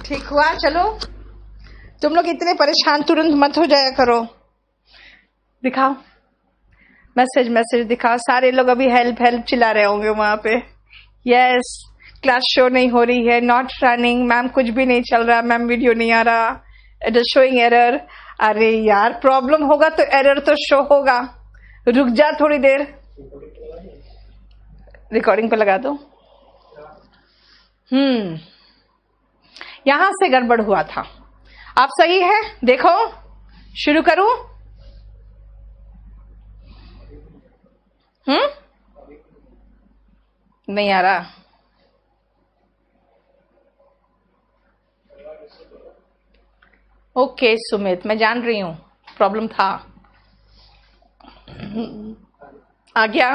ठीक हुआ। चलो तुम लोग इतने परेशान तुरंत मत हो जाया करो। दिखाओ मैसेज, मैसेज दिखाओ। सारे लोग अभी हेल्प हेल्प चिल्ला रहे होंगे वहां पे। यस, क्लास शो नहीं हो रही है, नॉट रनिंग, मैम कुछ भी नहीं चल रहा, मैम वीडियो नहीं आ रहा, इट इज शोइंग एरर। अरे यार प्रॉब्लम होगा तो एरर तो शो होगा। रुक जा थोड़ी देर, रिकॉर्डिंग पे लगा दो। यहां से गड़बड़ हुआ था। आप सही है, देखो शुरू करूं। नहीं आ रहा। ओके सुमित, मैं जान रही हूं प्रॉब्लम था। आ गया,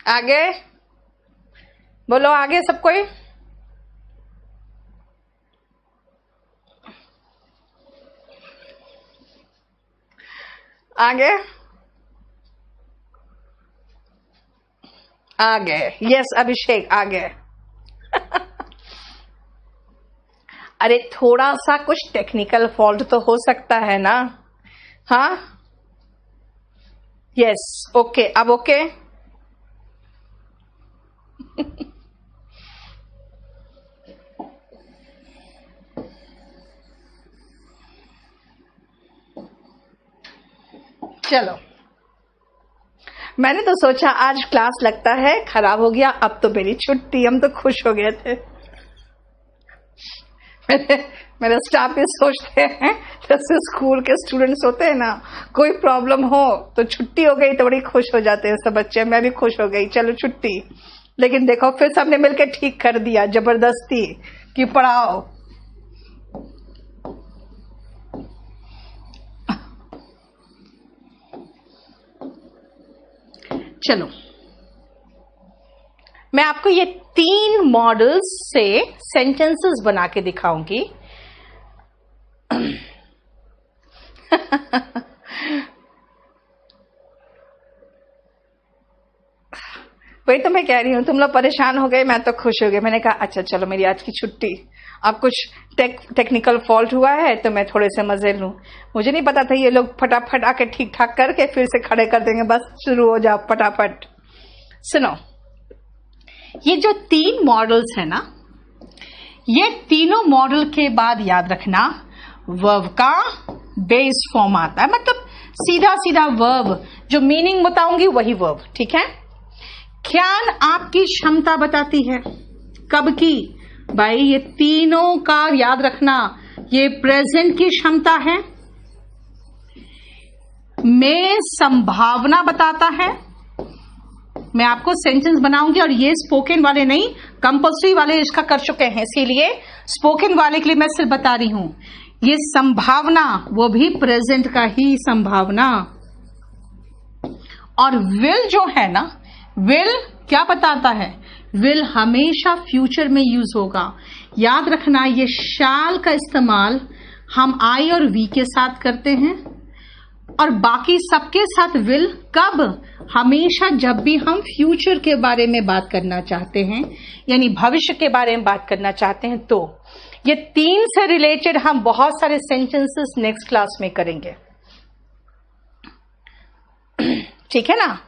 आगे बोलो, आगे सब कोई। आगे आगे, यस अभिषेक आगे। अरे थोड़ा सा कुछ टेक्निकल फॉल्ट तो हो सकता है ना। हाँ यस ओके, अब ओके। चलो मैंने तो सोचा आज क्लास लगता है खराब हो गया, अब तो मेरी छुट्टी। हम तो खुश हो गए थे। मेरे स्टाफ भी सोचते हैं जैसे स्कूल के स्टूडेंट्स होते हैं ना, कोई प्रॉब्लम हो तो छुट्टी हो गई तो बड़ी खुश हो जाते हैं सब बच्चे। मैं भी खुश हो गई, चलो छुट्टी। लेकिन देखो फिर सबने मिलकर ठीक कर दिया जबरदस्ती कि पढ़ाओ। चलो मैं आपको ये 3 मॉडल्स से सेंटेंसेस बना के दिखाऊंगी। वही तो मैं कह रही हूं, तुम लोग परेशान हो गए, मैं तो खुश हो गई। मैंने कहा अच्छा चलो मेरी आज की छुट्टी। अब कुछ टेक्निकल फॉल्ट हुआ है तो मैं थोड़े से मजे लूं। मुझे नहीं पता था ये लोग फटाफट आके ठीक ठाक करके फिर से खड़े कर देंगे, बस शुरू हो जाओ फटाफट। सुनो, ये जो 3 मॉडल्स है ना, ये तीनों मॉडल के बाद याद रखना वर्ब का बेस फॉर्म आता है। मतलब सीधा सीधा वर्ब, जो मीनिंग बताऊंगी वही वर्ब, ठीक है। ज्ञान आपकी क्षमता बताती है, कब की भाई, ये तीनों का याद रखना। ये प्रेजेंट की क्षमता है। में संभावना बताता है। मैं आपको सेंटेंस बनाऊंगी और ये स्पोकन वाले नहीं, कंपल्सरी वाले इसका कर चुके हैं, इसीलिए स्पोकन वाले के लिए मैं सिर्फ बता रही हूं। ये संभावना, वो भी प्रेजेंट का ही संभावना। और विल जो है ना, विल क्या बताता है, विल हमेशा फ्यूचर में यूज होगा। याद रखना ये शैल का इस्तेमाल हम आई और वी के साथ करते हैं, और बाकी सबके साथ विल कब, हमेशा जब भी हम फ्यूचर के बारे में बात करना चाहते हैं, यानी भविष्य के बारे में बात करना चाहते हैं। तो ये 3 से रिलेटेड हम बहुत सारे सेंटेंसेस नेक्स्ट क्लास में करेंगे, ठीक है ना।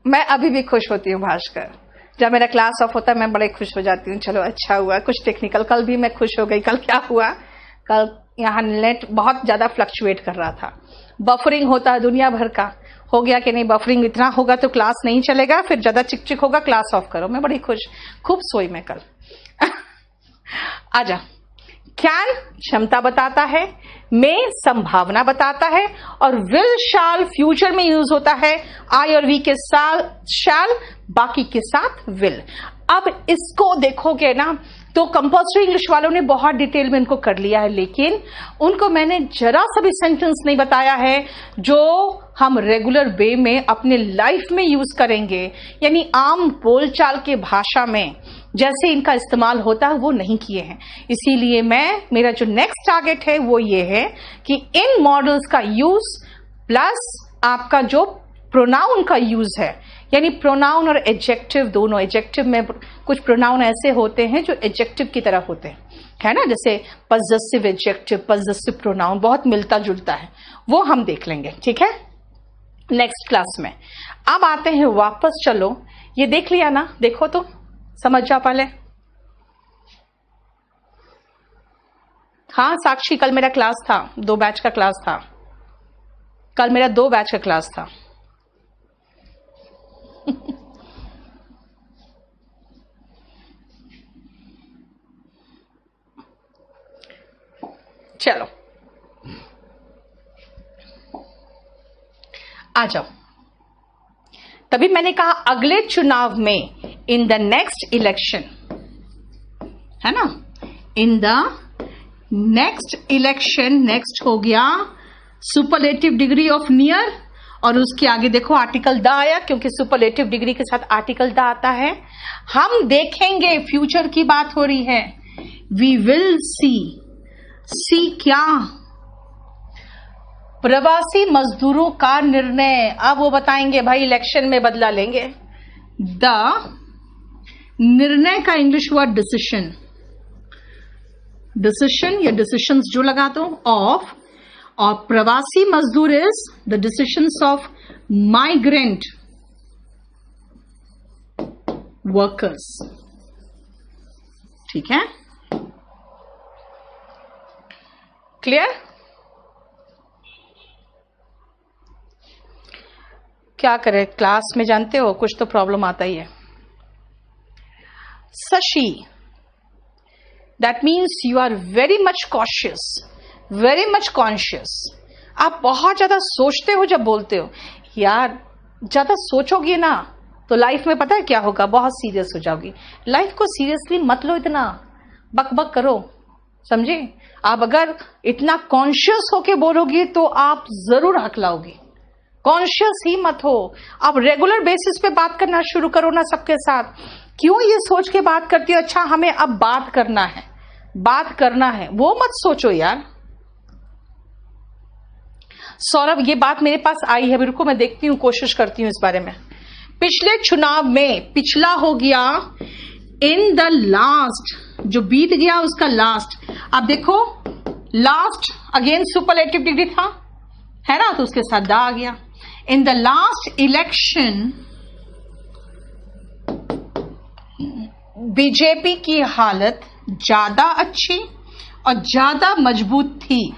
मैं अभी भी खुश होती हूँ भास्कर, जब मेरा क्लास ऑफ होता है मैं बड़े खुश हो जाती हूँ। चलो अच्छा हुआ कुछ टेक्निकल। कल भी मैं खुश हो गई। कल क्या हुआ, कल यहाँ नेट बहुत ज्यादा फ्लक्चुएट कर रहा था, बफरिंग होता है दुनिया भर का। हो गया कि नहीं, बफरिंग इतना होगा तो क्लास नहीं चलेगा, फिर ज्यादा चिकचिक होगा, क्लास ऑफ करो। मैं बड़ी खुश, खूब सोई मैं कल। आजा। ज्ञान क्षमता बताता है, में संभावना बताता है, और विल शाल फ्यूचर में यूज होता है। आई और वी के साथ शाल, बाकी के साथ विल। अब इसको देखोगे ना तो कंपल्सरी इंग्लिश वालों ने बहुत डिटेल में इनको कर लिया है, लेकिन उनको मैंने जरा सा भी सेंटेंस नहीं बताया है जो हम रेगुलर वे में अपने लाइफ में यूज करेंगे, यानी आम बोलचाल के भाषा में जैसे इनका इस्तेमाल होता है वो नहीं किए हैं। इसीलिए मेरा जो नेक्स्ट टारगेट है वो ये है कि इन मॉडल्स का यूज प्लस आपका जो प्रोनाउन का यूज है, यानी प्रोनाउन और एडजेक्टिव दोनों। एडजेक्टिव में कुछ प्रोनाउन ऐसे होते हैं जो एडजेक्टिव की तरह होते हैं, है ना, जैसे पजेसिव एडजेक्टिव, पजेसिव प्रोनाउन, बहुत मिलता जुलता है, वो हम देख लेंगे, ठीक है, नेक्स्ट क्लास में। अब आते हैं वापस, चलो ये देख लिया ना, देखो तो समझ जा पहले। हाँ साक्षी, कल मेरा क्लास था, 2 बैच का क्लास था, कल मेरा 2 बैच का क्लास था। चलो आ जाओ। तभी मैंने कहा अगले चुनाव में, इन द नेक्स्ट इलेक्शन, है ना, in the next election, next हो गया सुपरलेटिव डिग्री ऑफ नियर, और उसके आगे देखो आर्टिकल द आया, क्योंकि सुपरलेटिव डिग्री के साथ आर्टिकल द आता है। हम देखेंगे, फ्यूचर की बात हो रही है, वी विल सी क्या, प्रवासी मजदूरों का निर्णय। अब वो बताएंगे भाई इलेक्शन में बदला लेंगे। द निर्णय का इंग्लिश वर्ड डिसीशन, डिसीशन या डिसीशंस जो लगा दो, ऑफ, और प्रवासी मजदूर is the decisions of migrant workers, ठीक है, क्लियर। क्या करें, क्लास में जानते हो कुछ तो प्रॉब्लम आता ही है। Shashi, that means you are very much cautious, very much conscious. आप बहुत ज्यादा सोचते हो जब बोलते हो। यार ज्यादा सोचोगे ना तो लाइफ में पता है क्या होगा, बहुत सीरियस हो जाओगी। लाइफ को सीरियसली मत लो, इतना बक बक करो, समझे। आप अगर इतना कॉन्शियस होके बोलोगे तो आप जरूर हकलाओगे। कॉन्शियस ही मत हो, आप रेगुलर बेसिस पे बात करना शुरू करो ना सबके साथ। क्यों ये सोच के बात करती हो, अच्छा हमें अब बात करना है, बात करना है, वो मत सोचो यार। सौरभ, ये बात मेरे पास आई है, रुको मैं देखती हूँ, कोशिश करती हूँ इस बारे में। पिछले चुनाव में, पिछला हो गया इन द लास्ट, जो बीत गया उसका लास्ट। अब देखो लास्ट अगेन सुपरलेटिव डिग्री था, है ना, तो उसके साथ द आ गया। In the last election BJP की हालत ज्यादा अच्छी और ज्यादा मजबूत थी।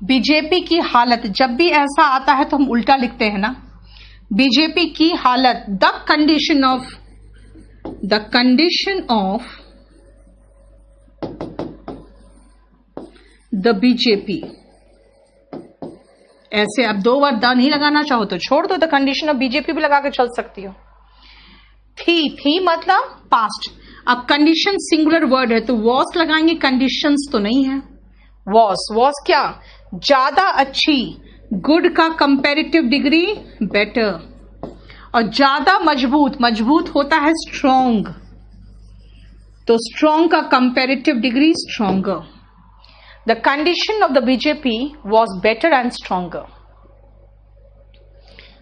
बीजेपी की हालत, जब भी ऐसा आता है तो हम उल्टा लिखते हैं ना, बीजेपी की हालत, the condition of the BJP. ऐसे आप 2 बार द नहीं लगाना चाहो तो छोड़ दो, द कंडीशन ऑफ बीजेपी भी लगा के चल सकती हो। थी मतलब पास्ट। अब कंडीशन सिंगुलर वर्ड है तो वॉस लगाएंगे, कंडीशंस तो नहीं है। वॉस क्या, ज्यादा अच्छी, गुड का कंपैरेटिव डिग्री बेटर, और ज्यादा मजबूत, मजबूत होता है स्ट्रॉन्ग, तो स्ट्रॉन्ग का comparative degree stronger. The condition of the BJP was better and stronger.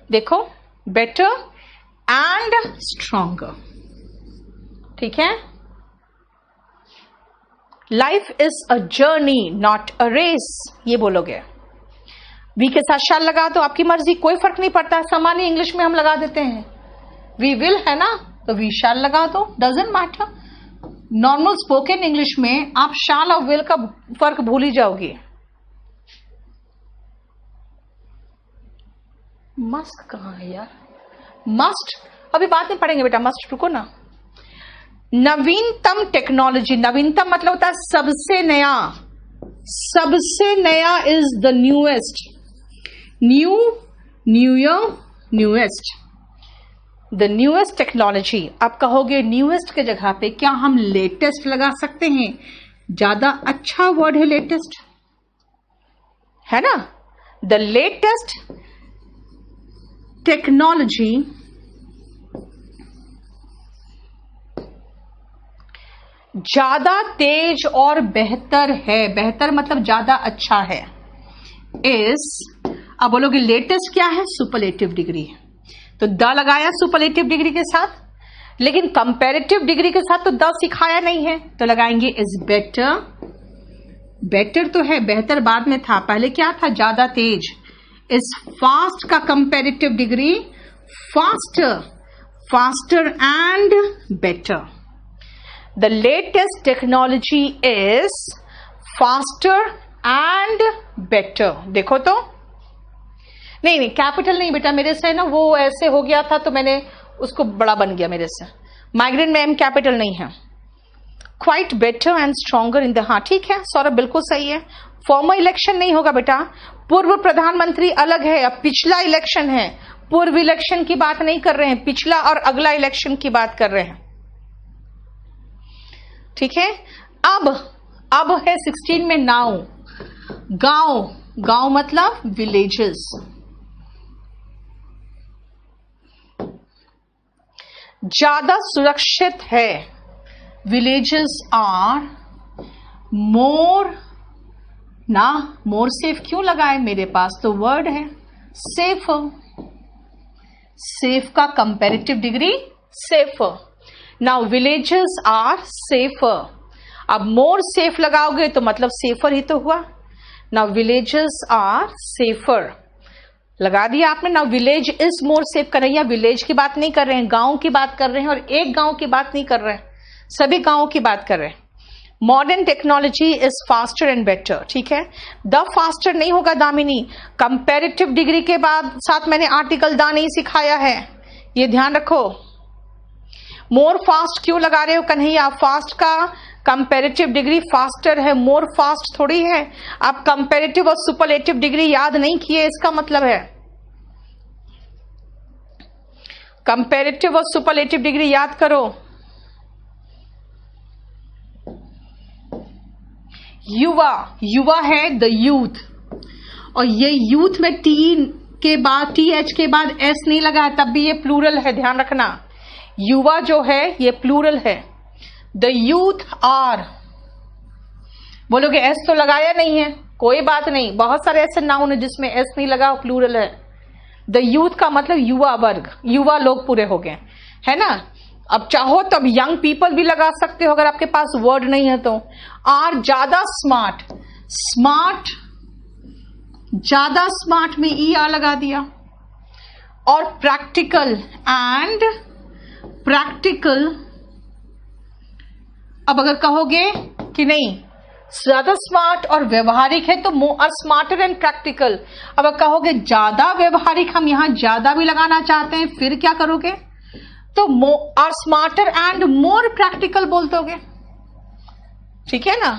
देखो, बेटर एंड स्ट्रॉन्गर, ठीक है। Life is a journey not a race, ये बोलोगे। वी के साथ शाल लगा दो, आपकी मर्जी, कोई फर्क नहीं पड़ता है। सामान्य इंग्लिश में हम लगा देते हैं, वी विल है ना, तो वी शाल लगा दो, doesn't matter. Normal spoken English में आप शाल और विल का फर्क भूल ही जाओगे। मस्ट कहां है यार, मस्ट अभी बात नहीं पढ़ेंगे बेटा, मस्ट रुको ना। नवीनतम टेक्नोलॉजी, नवीनतम मतलब होता है सबसे नया, सबसे नया is the newest, newest, the newest technology. आप कहोगे न्यूएस्ट के जगह पे क्या हम लेटेस्ट लगा सकते हैं? ज्यादा अच्छा वर्ड है लेटेस्ट, है ना। द लेटेस्ट टेक्नोलॉजी ज्यादा तेज और बेहतर है, बेहतर मतलब ज्यादा अच्छा है, इज, अब बोलोगे लेटेस्ट क्या है, सुपरलेटिव डिग्री, तो द लगाया सुपरलेटिव डिग्री के साथ, लेकिन कंपैरेटिव डिग्री के साथ तो द सिखाया नहीं है, तो लगाएंगे इज बेटर, बेटर तो है, बेहतर बाद में था, पहले क्या था, ज्यादा तेज, इज फास्ट का comparative degree faster, faster and better, the latest technology is faster and better. देखो तो, नहीं कैपिटल नहीं बेटा, मेरे से ना वो ऐसे हो गया था तो मैंने उसको बड़ा बन गया मेरे से, माइग्रेन में एम कैपिटल नहीं है। Quite better and stronger in the, हाँ ठीक है सौरभ, बिल्कुल सही है। फॉर्मर इलेक्शन नहीं होगा बेटा, पूर्व प्रधानमंत्री अलग है, अब पिछला इलेक्शन है, पूर्व इलेक्शन की बात नहीं कर रहे हैं, पिछला और अगला इलेक्शन की बात कर रहे हैं, ठीक है। अब है 16 में नाउ, गांव, गांव मतलब विलेजेस, ज्यादा सुरक्षित है, विलेजेस आर मोर, ना मोर सेफ क्यों लगाए, मेरे पास तो वर्ड है सेफ, सेफ का comparative degree safer, now villages are safer, अब मोर सेफ लगाओगे तो मतलब सेफर ही तो हुआ, नाउ विलेजेस आर सेफर लगा दिया आपने, now village is more safe कर रही है, विलेज की बात नहीं कर रहे हैं, गांव की बात कर रहे हैं, और एक गांव की बात नहीं कर रहे हैं, सभी गांवों की बात कर रहे हैं। Modern technology is faster and better, ठीक है, द फास्टर नहीं होगा दामिनी, कंपैरेटिव डिग्री के बाद साथ मैंने आर्टिकल द नहीं सिखाया है, ये ध्यान रखो। मोर फास्ट क्यों लगा रहे हो कन्हैया, फास्ट का कंपैरेटिव डिग्री फास्टर है, मोर फास्ट थोड़ी है, आप कंपैरेटिव और सुपरलेटिव डिग्री याद नहीं किए, इसका मतलब है कंपैरेटिव और सुपरलेटिव डिग्री याद करो। युवा, युवा है द यूथ, और ये यूथ में टी के बाद, टी एच के बाद एस नहीं लगा है, तब भी ये प्लूरल है, ध्यान रखना, युवा जो है ये प्लूरल है, द यूथ आर, बोलोगे एस तो लगाया नहीं है, कोई बात नहीं, बहुत सारे ऐसे नाउन है जिसमें एस नहीं लगा, प्लूरल है, द यूथ का मतलब युवा वर्ग, युवा लोग पूरे हो गए, है ना। अब चाहो तो अब यंग पीपल भी लगा सकते हो अगर आपके पास वर्ड नहीं है तो। आर ज्यादा स्मार्ट, स्मार्ट, ज्यादा स्मार्ट में ई आर लगा दिया, और प्रैक्टिकल एंड प्रैक्टिकल, अब अगर कहोगे कि नहीं ज्यादा स्मार्ट और व्यवहारिक है तो मोर स्मार्टर एंड प्रैक्टिकल, अब अगर कहोगे ज्यादा व्यवहारिक, हम यहां ज्यादा भी लगाना चाहते हैं, फिर क्या करोगे, तो are smarter and more practical बोल दोगे, ठीक है ना।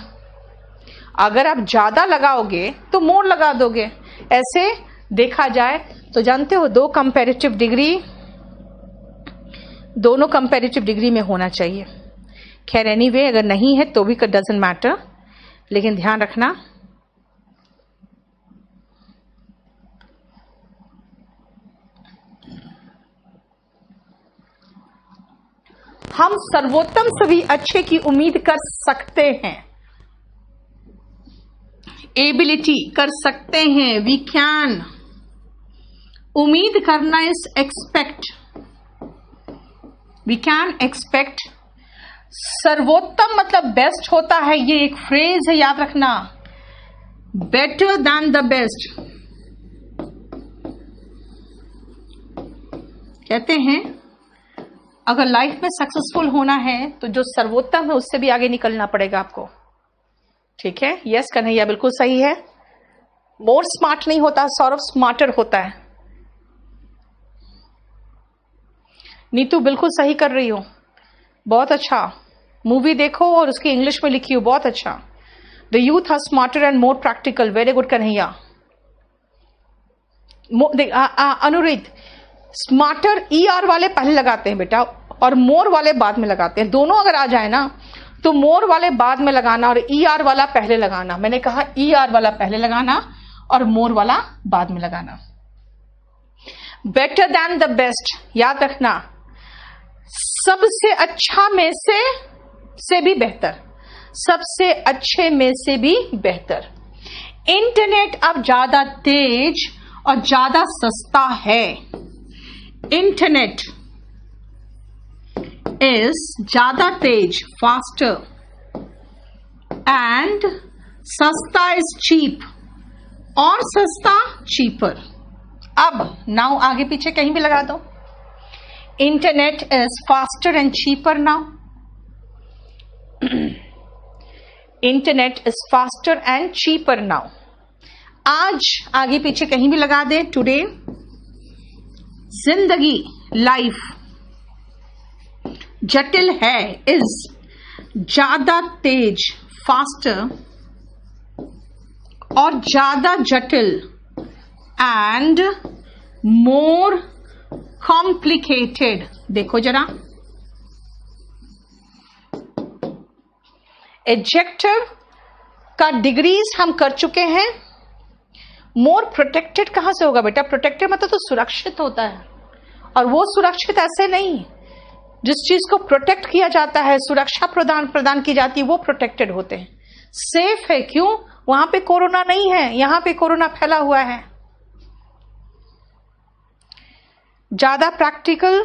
अगर आप ज्यादा लगाओगे तो मोर लगा दोगे, ऐसे देखा जाए तो जानते हो दो कंपैरेटिव डिग्री, दोनों कंपैरेटिव डिग्री में होना चाहिए। खैर एनीवे अगर नहीं है तो भी डजंट मैटर, लेकिन ध्यान रखना हम सर्वोत्तम सभी अच्छे की उम्मीद कर सकते हैं, एबिलिटी कर सकते हैं, वी कैन, उम्मीद करना is expect, we can expect, सर्वोत्तम मतलब बेस्ट होता है, ये एक फ्रेज है याद रखना, बेटर देन द बेस्ट कहते हैं। अगर लाइफ में सक्सेसफुल होना है तो जो सर्वोत्तम है उससे भी आगे निकलना पड़ेगा आपको, ठीक है। यस कन्हैया बिल्कुल सही है, मोर स्मार्ट नहीं होता, सौरभ स्मार्टर होता है। नीतू बिल्कुल सही कर रही हो, बहुत अच्छा, मूवी देखो और उसकी इंग्लिश में लिखी हो, बहुत अच्छा। The youth are smarter and more practical, very good Kanhaiya. Anurit, smarter E R वाले पहले लगाते हैं बेटा और मोर वाले बाद में लगाते हैं, दोनों अगर आ जाए ना तो मोर वाले बाद में लगाना और ई आर वाला पहले लगाना, मैंने कहा ई आर वाला पहले लगाना और मोर वाला बाद में लगाना। बेटर देन द बेस्ट याद रखना, सबसे अच्छा में से से भी बेहतर, सबसे अच्छे में से भी बेहतर। इंटरनेट अब ज्यादा तेज और ज्यादा सस्ता है। इंटरनेट इज ज्यादा तेज, फास्टर, एंड सस्ता इज चीप, और सस्ता चीपर। अब नाउ आगे पीछे कहीं भी लगा दो, internet is faster and cheaper now. Internet is faster and cheaper now. आज आगे पीछे कहीं भी लगा दे, टुडे जिंदगी, लाइफ जटिल है, इज ज्यादा तेज, फास्टर, और ज्यादा जटिल, एंड मोर कॉम्प्लिकेटेड। देखो जरा, एडजेक्टिव का डिग्रीज हम कर चुके हैं। मोर प्रोटेक्टेड कहां से होगा बेटा? प्रोटेक्टेड मतलब तो सुरक्षित होता है, और वो सुरक्षित ऐसे नहीं, जिस चीज को प्रोटेक्ट किया जाता है, सुरक्षा प्रदान की जाती है, वो प्रोटेक्टेड होते हैं। सेफ है, क्यों? वहां पे कोरोना नहीं है, यहां पे कोरोना फैला हुआ है। ज्यादा प्रैक्टिकल,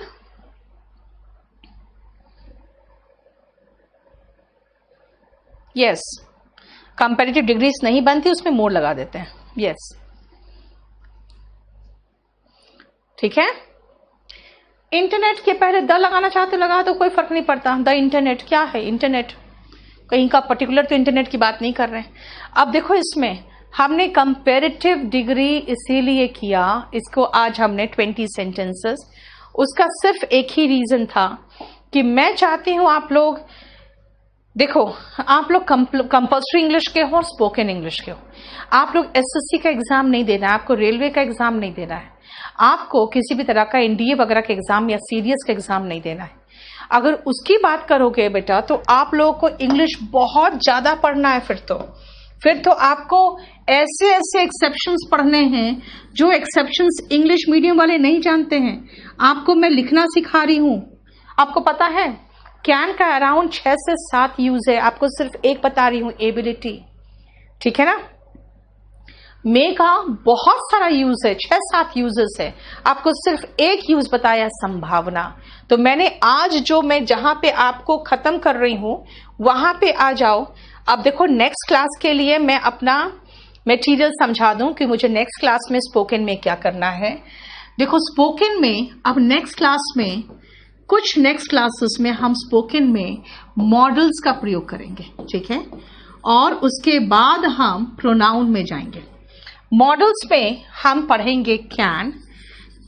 यस। कंपैरेटिव डिग्रीज नहीं बनती, उसमें मोर लगा देते हैं, यस। ठीक है। इंटरनेट के पहले द लगाना चाहते लगा दो, कोई फर्क नहीं पड़ता। द इंटरनेट क्या है? इंटरनेट कहीं का पर्टिकुलर तो इंटरनेट की बात नहीं कर रहे हैं। अब देखो, इसमें हमने कंपैरेटिव डिग्री इसीलिए किया, इसको आज हमने 20 सेंटेंसेस, उसका सिर्फ एक ही रीजन था कि मैं चाहती हूं आप लोग, देखो आप लोग कंपल्सरी इंग्लिश के हो और स्पोकन इंग्लिश के हो। आप लोग एसएससी का एग्जाम नहीं देना है, आपको रेलवे का एग्जाम नहीं देना है, आपको किसी भी तरह का एनडीए वगैरह का एग्जाम या सीडीएस का एग्जाम नहीं देना है। अगर उसकी बात करोगे बेटा, तो आप लोगों को इंग्लिश बहुत ज्यादा पढ़ना है। फिर तो आपको ऐसे ऐसे एक्सेप्शंस पढ़ने हैं जो एक्सेप्शंस इंग्लिश मीडियम वाले नहीं जानते हैं। आपको मैं लिखना सिखा रही हूं, आपको पता है कैन का अराउंड 6 से 7 यूज है, आपको सिर्फ एक बता रही हूं, एबिलिटी। ठीक है ना। मे का बहुत सारा यूज है, 6-7 यूजेस है, आपको सिर्फ एक यूज बताया, संभावना। तो मैंने आज जो मैं जहां पे आपको खत्म कर रही हूं वहां पे आ जाओ। अब देखो, नेक्स्ट क्लास के लिए मैं अपना मटेरियल समझा दूं कि मुझे नेक्स्ट क्लास में स्पोकन में क्या करना है। देखो स्पोकन में अब नेक्स्ट क्लास में, कुछ नेक्स्ट क्लासेस में हम स्पोकन में मॉडल्स का प्रयोग करेंगे, ठीक है। और उसके बाद हम प्रोनाउन में जाएंगे। मॉडल्स में हम पढ़ेंगे कैन।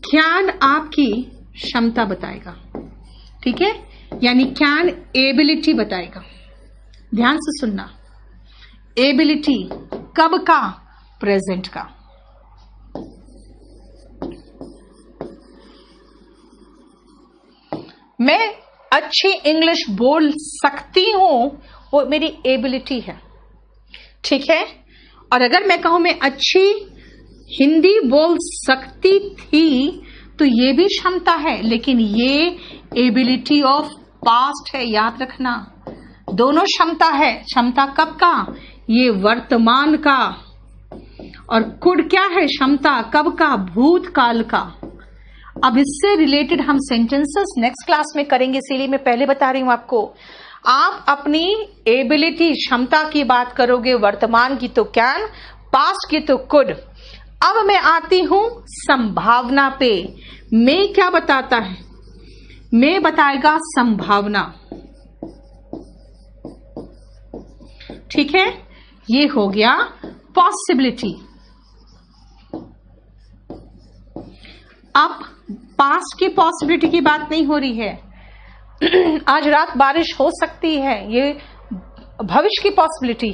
कैन आपकी क्षमता बताएगा, ठीक है, यानी कैन एबिलिटी बताएगा। ध्यान से सुनना, एबिलिटी कब का? प्रेजेंट का। मैं अच्छी इंग्लिश बोल सकती हूं, वो मेरी एबिलिटी है, ठीक है। और अगर मैं कहूं मैं अच्छी हिंदी बोल सकती थी, तो ये भी क्षमता है, लेकिन ये एबिलिटी ऑफ पास्ट है, याद रखना। दोनों क्षमता है। क्षमता कब का? ये वर्तमान का। और कुड क्या है? क्षमता कब का? भूतकाल का। अब इससे रिलेटेड हम सेंटेंसेस नेक्स्ट क्लास में करेंगे, इसीलिए मैं पहले बता रही हूं आपको। आप अपनी एबिलिटी, क्षमता की बात करोगे, वर्तमान की तो कैन, पास्ट की तो कुड। अब मैं आती हूं संभावना पे। मैं क्या बताता है? मैं बताएगा संभावना, ठीक है। ये हो गया पॉसिबिलिटी। अब पास्ट की पॉसिबिलिटी की बात नहीं हो रही है। आज रात बारिश हो सकती है, ये भविष्य की पॉसिबिलिटी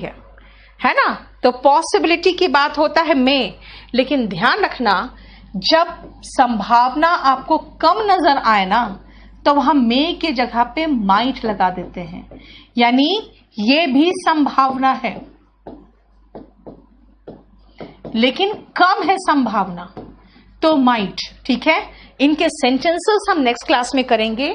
है ना। तो पॉसिबिलिटी की बात होता है मैं। लेकिन ध्यान रखना, जब संभावना आपको कम नजर आए ना, तो हम मैं के जगह पे माइट लगा देते हैं, यानी ये भी संभावना है लेकिन कम है संभावना, तो माइट, ठीक है। इनके सेंटेंसेस हम नेक्स्ट क्लास में करेंगे।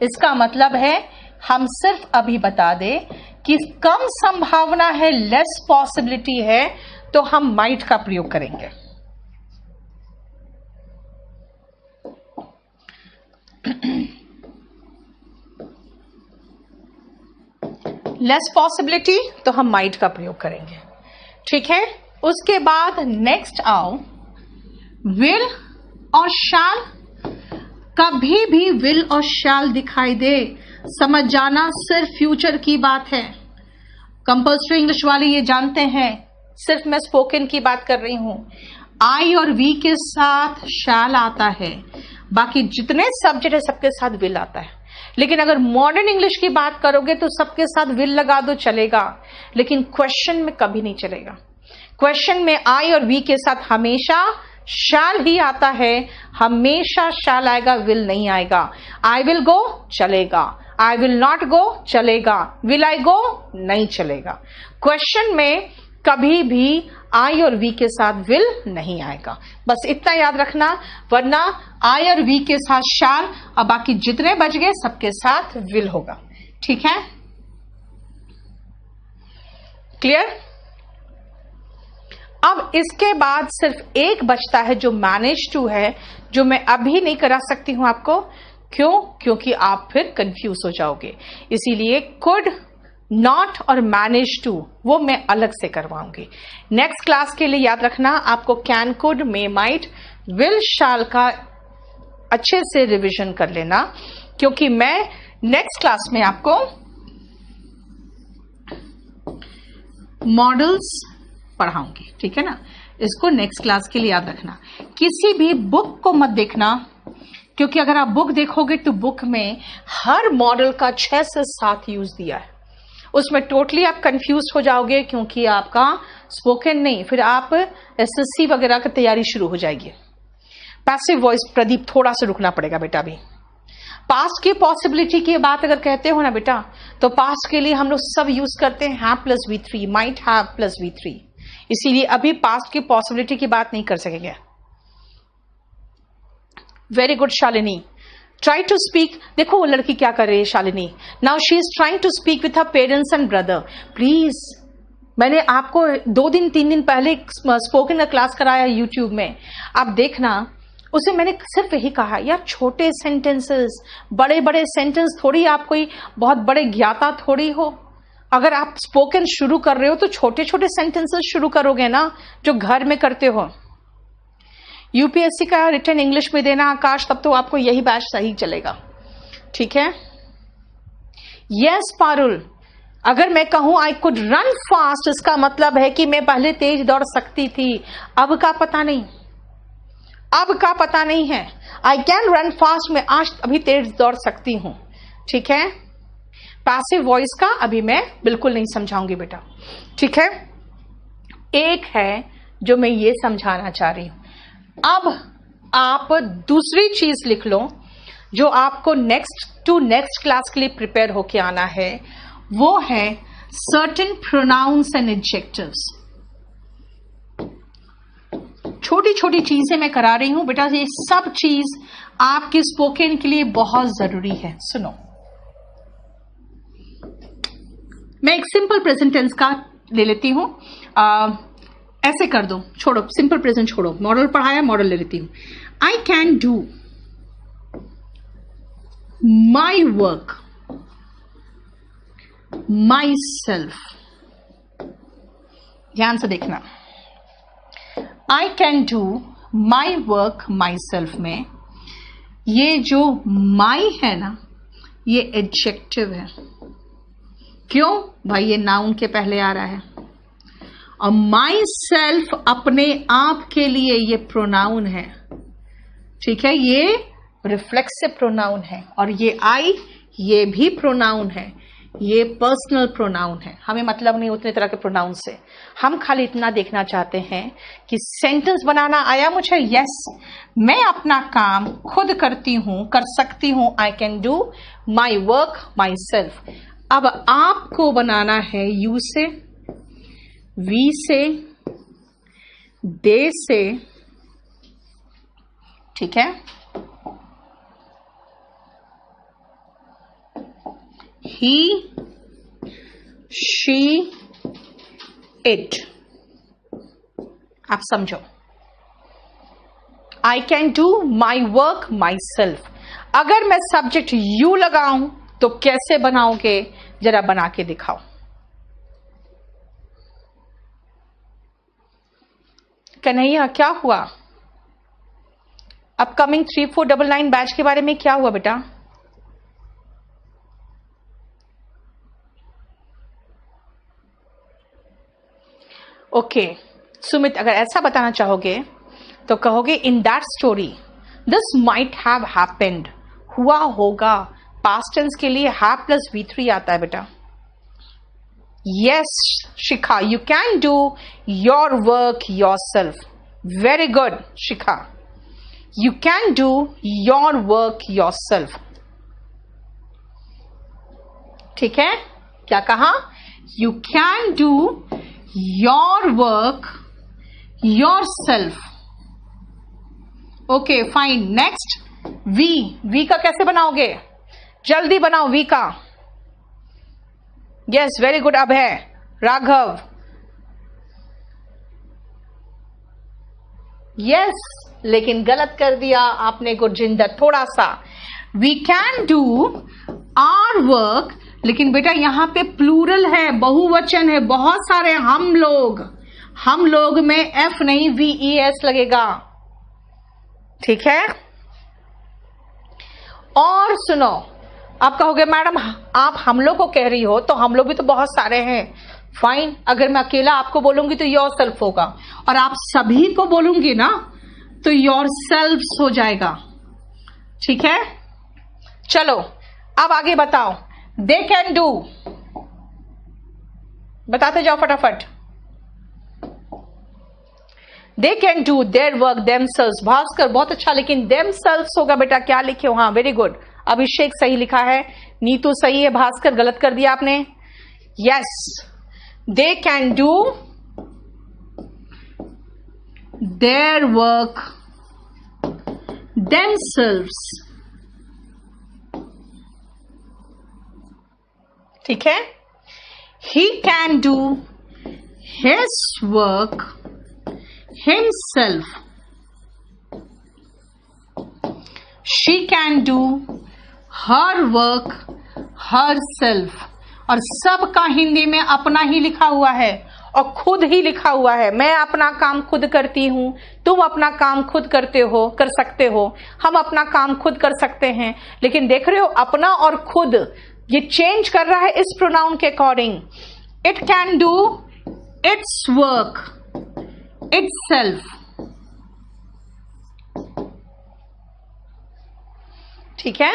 इसका मतलब है हम सिर्फ अभी बता दें कि कम संभावना है, लेस पॉसिबिलिटी है, तो हम माइट का प्रयोग करेंगे। लेस पॉसिबिलिटी तो हम माइट का प्रयोग करेंगे, ठीक है। उसके बाद नेक्स्ट आओ, विल और शैल। कभी भी विल और शैल दिखाई दे, समझ जाना सिर्फ फ्यूचर की बात है। कंपल्सरी इंग्लिश वाले ये जानते हैं, सिर्फ मैं स्पोकन की बात कर रही हूं। आई और वी के साथ शैल आता है, बाकी जितने सब्जेक्ट है सबके साथ विल आता है। लेकिन अगर मॉडर्न इंग्लिश की बात करोगे तो सबके साथ विल लगा दो, चलेगा, लेकिन क्वेश्चन में कभी नहीं चलेगा। क्वेश्चन में आई और वी के साथ हमेशा शैल ही आता है, हमेशा शैल आएगा, विल नहीं आएगा। आई विल गो चलेगा, आई विल नॉट गो चलेगा, विल आई गो नहीं चलेगा। क्वेश्चन में कभी भी आई और वी के साथ विल नहीं आएगा, बस इतना याद रखना, वरना आई और वी के साथ शैल और बाकी जितने बच गए सबके साथ विल होगा, ठीक है। क्लियर? अब इसके बाद सिर्फ एक बचता है जो मैनेज टू है, जो मैं अभी नहीं करा सकती हूं आपको। क्यों? क्योंकि आप फिर कंफ्यूज हो जाओगे, इसीलिए कुड, नॉट और मैनेज टू वो मैं अलग से करवाऊंगी। नेक्स्ट क्लास के लिए याद रखना, आपको can, could, may, might, will, shall का अच्छे से रिवीजन कर लेना, क्योंकि मैं नेक्स्ट क्लास में आपको मॉडल्स पढ़ाऊंगी, ठीक है ना। इसको नेक्स्ट क्लास के लिए याद रखना। किसी भी बुक को मत देखना, क्योंकि अगर आप बुक देखोगे तो बुक में हर मॉडल का 6 से 7 यूज दिया है, उसमें टोटली आप कंफ्यूज हो जाओगे, क्योंकि आपका स्पोकन नहीं, फिर आप एसएससी वगैरह की तैयारी शुरू हो जाएगी। पैसिव वॉइस, प्रदीप थोड़ा सा रुकना पड़ेगा बेटा। भी पास्ट की पॉसिबिलिटी की बात अगर कहते हो ना बेटा, तो पास्ट के लिए हम लोग सब यूज करते हैं have plus V3, might have plus V3, इसीलिए अभी पास्ट की पॉसिबिलिटी की बात नहीं कर सकेंगे। Very good Shalini, try to speak. देखो वो लड़की क्या कर रही है Shalini, now she is trying to speak with her parents and brother. Please, मैंने आपको 2 दिन 3 दिन पहले स्पोकन का क्लास कराया यूट्यूब में, आप देखना। उसे मैंने सिर्फ यही कहा, यार छोटे सेंटेंसेस, बड़े बड़े सेंटेंस थोड़ी, आप कोई बहुत बड़े ज्ञाता थोड़ी हो। अगर आप स्पोकन शुरू कर रहे हो तो छोटे छोटे सेंटेंसेस शुरू करोगे ना, जो घर में करते हो। यूपीएससी का रिटन इंग्लिश में देना आकाश, तब तो आपको यही बैच सही चलेगा, ठीक है। यस पारुल, अगर मैं कहूं आई कुड रन फास्ट, इसका मतलब है कि मैं पहले तेज दौड़ सकती थी, अब का पता नहीं, अब का पता नहीं है। आई कैन रन फास्ट, मैं आज अभी तेज दौड़ सकती हूं, ठीक है। पैसिव वॉइस का अभी मैं बिल्कुल नहीं समझाऊंगी बेटा, ठीक है। एक है जो मैं ये समझाना चाह रही हूं। अब आप दूसरी चीज लिख लो जो आपको नेक्स्ट क्लास के लिए प्रिपेयर होके आना है, वो है सर्टेन प्रोनाउंस एंड एडजेक्टिव्स। छोटी छोटी चीजें मैं करा रही हूं बेटा, ये सब चीज आपके स्पोकन के लिए बहुत जरूरी है। सुनो, मैं एक सिंपल प्रेजेंट टेंस का ले लेती हूं, ऐसे कर दो, छोड़ो सिंपल प्रेजेंट छोड़ो, मॉडल पढ़ाया, मॉडल ले लेती हूं। आई can do my work my self. ध्यान से देखना, आई can do my work my self में ये जो माई है ना, ये एडजेक्टिव है। क्यों भाई? ये नाउन के पहले आ रहा है, और माई सेल्फ अपने आप के लिए ये प्रोनाउन है, ठीक है। ये रिफ्लेक्सिव प्रोनाउन है, और ये आई, ये भी प्रोनाउन है, ये पर्सनल प्रोनाउन है। हमें मतलब नहीं उतने तरह के प्रोनाउन से, हम खाली इतना देखना चाहते हैं कि सेंटेंस बनाना आया मुझे, यस मैं अपना काम खुद करती हूं, कर सकती हूं, आई can do my work my self. अब आपको बनाना है यू से, वी से, दे से, ठीक है। he, she, it। आप समझो, I can do my work myself। अगर मैं सब्जेक्ट यू लगाऊं तो कैसे बनाओगे, जरा बना के दिखाओ। कन्हैया क्या हुआ? अपकमिंग 3499 बैच के बारे में क्या हुआ बेटा? ओके सुमित, अगर ऐसा बताना चाहोगे तो कहोगे in that story this might have happened, हुआ होगा। पास्ट टेंस के लिए हैव प्लस V3 आता है बेटा। Yes Shikha, you can do your work yourself. Very good Shikha, you can do your work yourself. ठीक है, क्या कहा? You can do your work yourself. Okay fine, next V का कैसे बनाओगे? जल्दी बनाओ वी का। Yes very good Abhay, Raghav, yes लेकिन गलत कर दिया आपने गुरजिंदर थोड़ा सा। We can do our work, लेकिन बेटा यहां पे प्लूरल है, बहुवचन है, बहुत सारे हम लोग में एफ नहीं VES लगेगा। ठीक है, और सुनो, आप कहोगे मैडम आप हम लोग को कह रही हो, तो हम लोग भी तो बहुत सारे हैं। फाइन, अगर मैं अकेला आपको बोलूंगी तो योर सेल्फ होगा, और आप सभी को बोलूंगी ना तो योर सेल्फ्स हो जाएगा। ठीक है, चलो अब आगे बताओ। दे कैन डू, बताते जाओ फटाफट। दे can do their work themselves. Bhaskar बहुत अच्छा, लेकिन देमसेल्व्स होगा बेटा, क्या लिखे हो? हाँ वेरी गुड, अभिषेक सही लिखा है, नीतू सही है, भास्कर गलत कर दिया आपने। Yes, they can do their work themselves. ठीक है, he can do his work himself, she can do her work herself। और सबका हिंदी में अपना ही लिखा हुआ है और खुद ही लिखा हुआ है। मैं अपना काम खुद करती हूं, तुम अपना काम खुद कर सकते हो, हम अपना काम खुद कर सकते हैं। लेकिन देख रहे हो अपना और खुद ये चेंज कर रहा है इस प्रोनाउन के according. It can do it's work itself। ठीक है,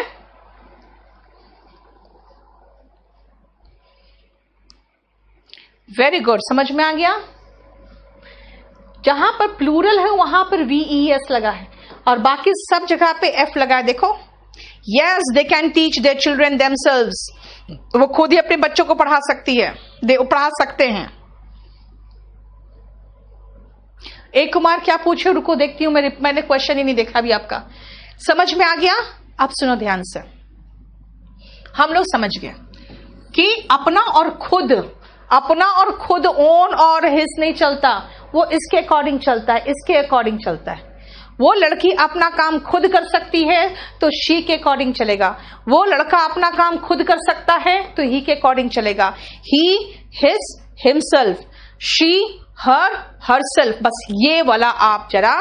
वेरी गुड, समझ में आ गया। जहां पर प्लूरल है वहां पर VES लगा है और बाकी सब जगह पे F लगा है। देखो, yes they can teach their children themselves, वो खुद ही अपने बच्चों को पढ़ा सकती है, पढ़ा सकते हैं। एक कुमार क्या पूछे, रुको देखती हूं, मैंने क्वेश्चन ही नहीं देखा अभी आपका। समझ में आ गया? अब सुनो ध्यान से, हम लोग समझ गए कि अपना और खुद ओन और हिज नहीं चलता, वो इसके अकॉर्डिंग चलता है, इसके अकॉर्डिंग चलता है। वो लड़की अपना काम खुद कर सकती है तो शी के अकॉर्डिंग चलेगा, वो लड़का अपना काम खुद कर सकता है तो ही के अकॉर्डिंग चलेगा। He, his, himself, she, her, herself. बस ये वाला आप जरा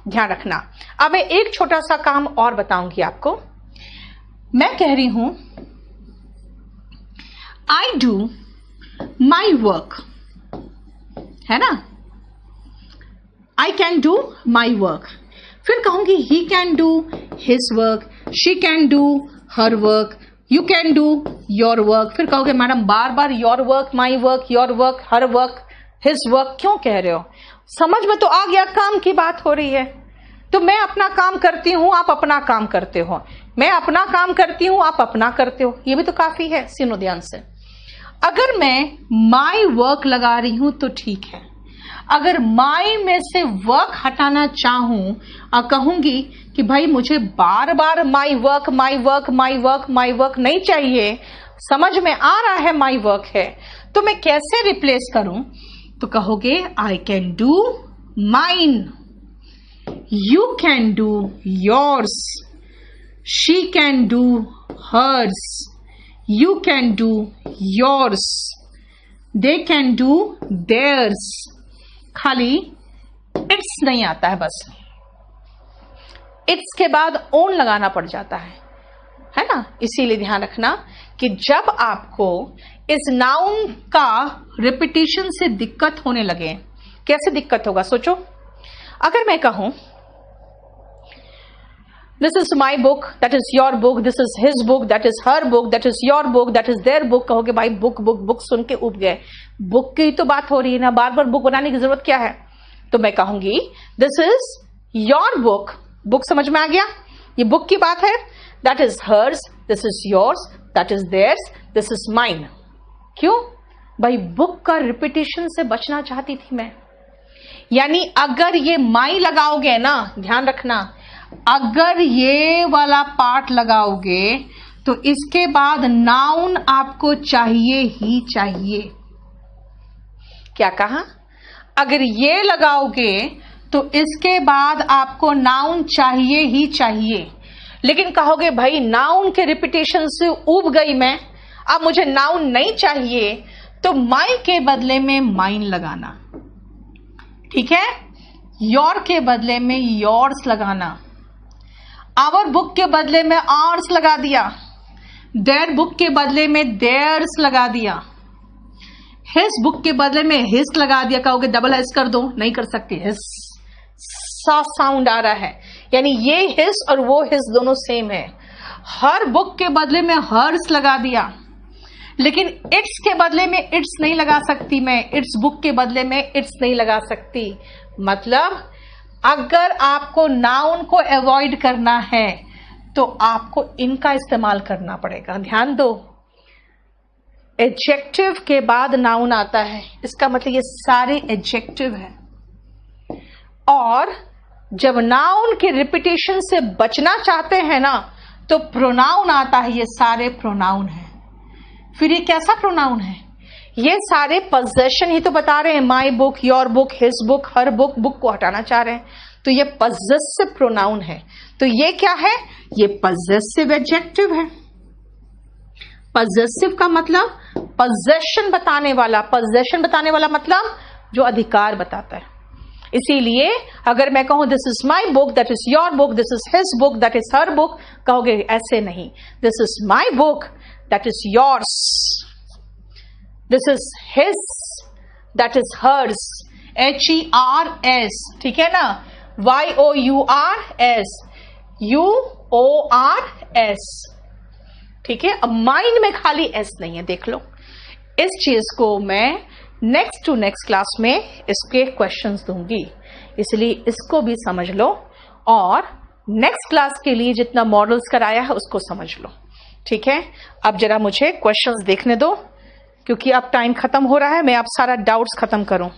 ध्यान रखना। अब मैं एक छोटा सा काम और बताऊंगी आपको। मैं कह रही हूं आई डू माई वर्क, है ना, आई कैन डू माई वर्क। फिर कहूंगी he can do his work, she can do her work, you can do your work. फिर कहोगे madam bar bar your work, my work, your work, her work, his work क्यों कह रहे हो? समझ में तो आ गया, काम की बात हो रही है। तो मैं अपना काम करती हूं, आप अपना काम करते हो, मैं अपना काम करती हूं, आप अपना करते हो, ये भी तो काफी है। सुनो ध्यान से, अगर मैं माई वर्क लगा रही हूं तो ठीक है, अगर माई में से वर्क हटाना चाहूं और कहूंगी कि भाई मुझे बार बार my work, my work, my work, my work नहीं चाहिए, समझ में आ रहा है माई वर्क है, तो मैं कैसे रिप्लेस करूं? तो कहोगे I can do mine, you can do yours, she can do hers, you can do yours, they can do theirs. खाली इट्स नहीं आता है, बस इट्स के बाद ओन लगाना पड़ जाता है ना। इसीलिए ध्यान रखना कि जब आपको इस नाउन का रिपीटिशन से दिक्कत होने लगे, कैसे दिक्कत होगा सोचो। अगर मैं कहूं this is my book, that is your book, this is his book, that is her book, that is your book, that is their book, कहोगे भाई बुक बुक बुक सुन के उब गए, बुक की तो बात हो रही है ना, बार बार बुक बनाने की जरूरत क्या है? तो मैं कहूंगी this is your book, book समझ में आ गया, ये बुक की बात है, that is hers, this is yours, that is theirs, this is mine. क्यों भाई? बुक का रिपीटिशन से बचना चाहती थी मैं। यानी अगर ये माई लगाओगे ना, ध्यान रखना, अगर ये वाला पार्ट लगाओगे तो इसके बाद नाउन आपको चाहिए ही चाहिए। क्या कहा? अगर ये लगाओगे तो इसके बाद आपको नाउन चाहिए ही चाहिए। लेकिन कहोगे भाई नाउन के रिपीटेशन से उब गई मैं, अब मुझे नाउन नहीं चाहिए, तो माई के बदले में माइन लगाना, ठीक है? योर के बदले में योर्स लगाना, आवर बुक के बदले में आवर्स लगा दिया, देयर बुक के बदले में देयर्स लगा दिया, हिज बुक के बदले में हिज लगा दिया। कहोगे डबल एस कर दो, नहीं कर सकती, हिज सा साउंड आ रहा है, यानी ये हिज और वो हिज दोनों सेम है। हर बुक के बदले में हर्स लगा दिया, लेकिन इट्स के बदले में इट्स नहीं लगा सकती मैं, इट्स बुक के बदले में इट्स नहीं लगा सकती। मतलब अगर आपको नाउन को अवॉइड करना है तो आपको इनका इस्तेमाल करना पड़ेगा। ध्यान दो, एडजेक्टिव के बाद नाउन आता है, इसका मतलब ये सारे एडजेक्टिव है। और जब नाउन के रिपीटेशन से बचना चाहते हैं ना, तो प्रोनाउन आता है, ये सारे प्रोनाउन है। फिर ये कैसा प्रोनाउन है? ये सारे पजेशन ही तो बता रहे हैं, my book, your book, his book, her book, book को हटाना चाह रहे हैं, तो ये पजेसिव प्रोनाउन है। तो ये क्या है? ये पजेसिव एडजेक्टिव है। पजेसिव का मतलब पजेशन बताने वाला, पजेशन बताने वाला मतलब जो अधिकार बताता है। इसीलिए अगर मैं कहूं this is my book, that is your book, this is his book, that is her book, कहोगे ऐसे नहीं, this is my book, that is yours, this is his, that is hers, HERS, ठीक है ना, YOURS, UORS, ठीक है। अब mind में खाली एस नहीं है, देख लो। इस चीज को मैं नेक्स्ट टू नेक्स्ट क्लास में इसके क्वेश्चंस दूंगी, इसलिए इसको भी समझ लो और नेक्स्ट क्लास के लिए जितना मॉडल्स कराया है उसको समझ लो, ठीक है। अब जरा मुझे क्वेश्चंस देखने दो, क्योंकि अब टाइम खत्म हो रहा है, मैं अब सारा डाउट्स खत्म करूं।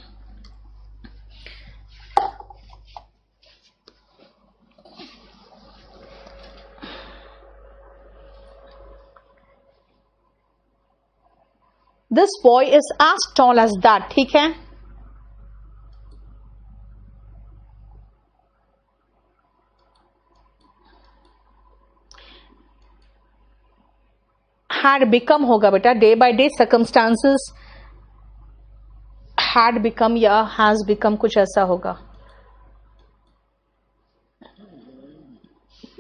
This boy is as tall as that, ठीक है। had become होगा बेटा, day by day circumstances had become या has become, कुछ ऐसा होगा।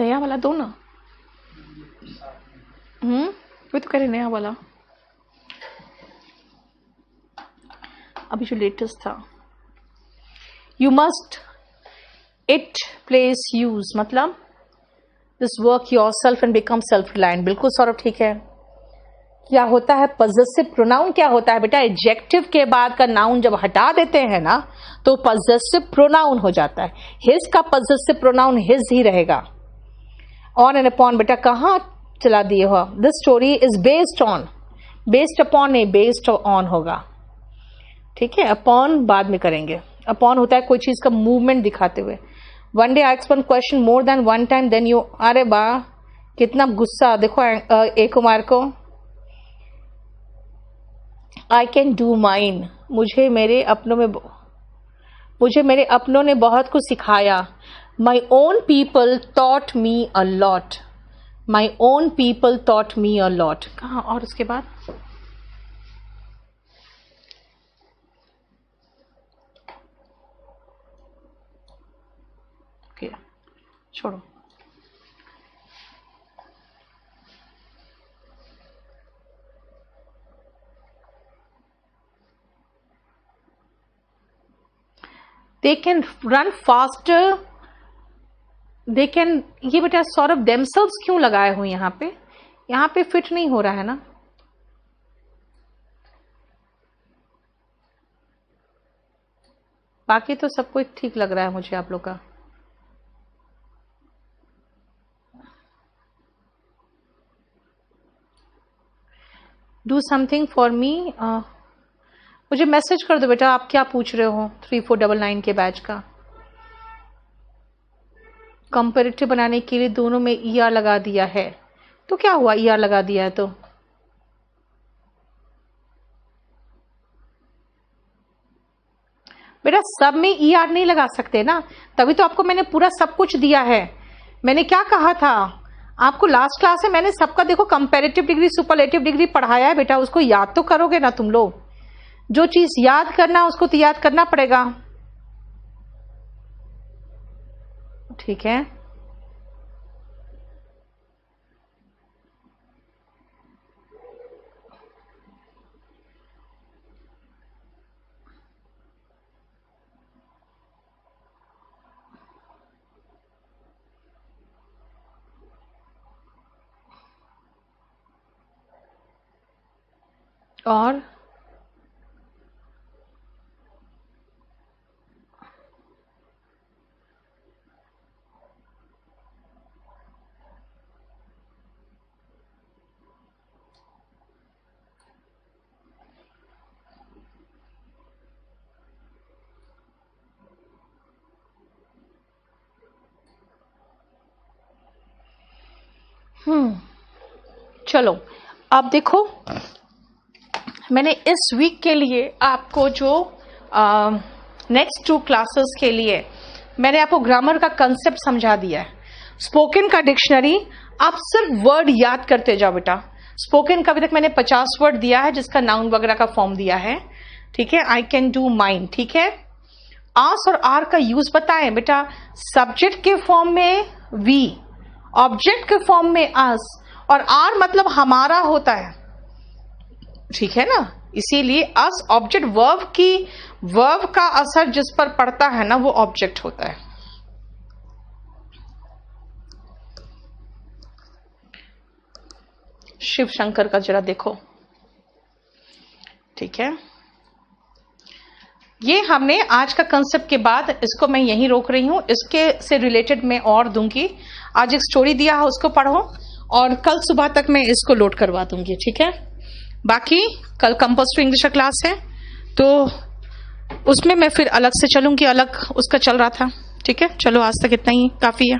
नया वाला दो ना, वो तो कह रहे नया वाला, अभी जो लेटेस्ट था। You must, it place use, मतलब this work your self and become self reliant. बिल्कुल सौरभ, ठीक है। क्या होता है पजेसिव प्रोनाउन? क्या होता है बेटा, एडजेक्टिव के बाद का नाउन जब हटा देते हैं ना तो पजेसिव प्रोनाउन हो जाता है। हिज का पजेसिव प्रोनाउन हिज ही रहेगा। ऑन एंड अपॉन बेटा कहाँ चला दिए हो? This story is based on, based upon नहीं, बेस्ड ऑन होगा, ठीक है। अपॉन बाद में करेंगे। अपॉन होता है कोई चीज का मूवमेंट दिखाते हुए। One day ask one question more than one time then you, अरे बा कितना गुस्सा देखो ए कुमार को, आई कैन डू माइन, मुझे मेरे अपनों ने बहुत कुछ सिखाया। My own people taught me a lot, my own people taught me a lot. कहाँ और उसके बाद ओके छोड़ो। They can run faster, they can, ये बेटा सौरभ themselves क्यों लगाए हुए यहाँ पे फिट नहीं हो रहा है ना। बाकी तो सब कुछ ठीक लग रहा है मुझे आप लोग का। डू समथिंग फॉर मी, मुझे मैसेज कर दो बेटा आप क्या पूछ रहे हो। 3499 के बैच का कंपैरेटिव बनाने के लिए दोनों में ईआर लगा दिया है, तो क्या हुआ ईआर लगा दिया है तो बेटा सब में ईआर नहीं लगा सकते ना, तभी तो आपको मैंने पूरा सब कुछ दिया है। मैंने क्या कहा था आपको लास्ट क्लास में, मैंने सबका देखो कंपैरेटिव डिग्री सुपरलेटिव डिग्री पढ़ाया है बेटा, उसको याद तो करोगे ना तुम लोग। जो चीज याद करना उसको तो याद करना पड़ेगा, ठीक है। और चलो अब देखो, मैंने इस वीक के लिए आपको जो नेक्स्ट 2 क्लासेस के लिए मैंने आपको ग्रामर का कंसेप्ट समझा दिया है। स्पोकन का डिक्शनरी आप सिर्फ वर्ड याद करते जाओ बेटा। स्पोकन का अभी तक मैंने 50 वर्ड दिया है जिसका नाउन वगैरह का फॉर्म दिया है, ठीक है। आई कैन डू माइन, ठीक है। आस और आर का यूज बताएं बेटा, सब्जेक्ट के फॉर्म में वी, ऑब्जेक्ट के फॉर्म में अस, और आर मतलब हमारा होता है, ठीक है ना। इसीलिए अस ऑब्जेक्ट, वर्ब का असर जिस पर पड़ता है ना वो ऑब्जेक्ट होता है। शिव शंकर का जरा देखो, ठीक है। ये हमने आज का कंसेप्ट के बाद इसको मैं यहीं रोक रही हूं, इसके से रिलेटेड मैं और दूंगी। आज एक स्टोरी दिया है उसको पढ़ो और कल सुबह तक मैं इसको लोड करवा दूंगी, ठीक है। बाकी कल कंपल्सरी इंग्लिश का क्लास है तो उसमें मैं फिर अलग से चलूंगी, अलग उसका चल रहा था, ठीक है। चलो आज तक इतना ही काफी है।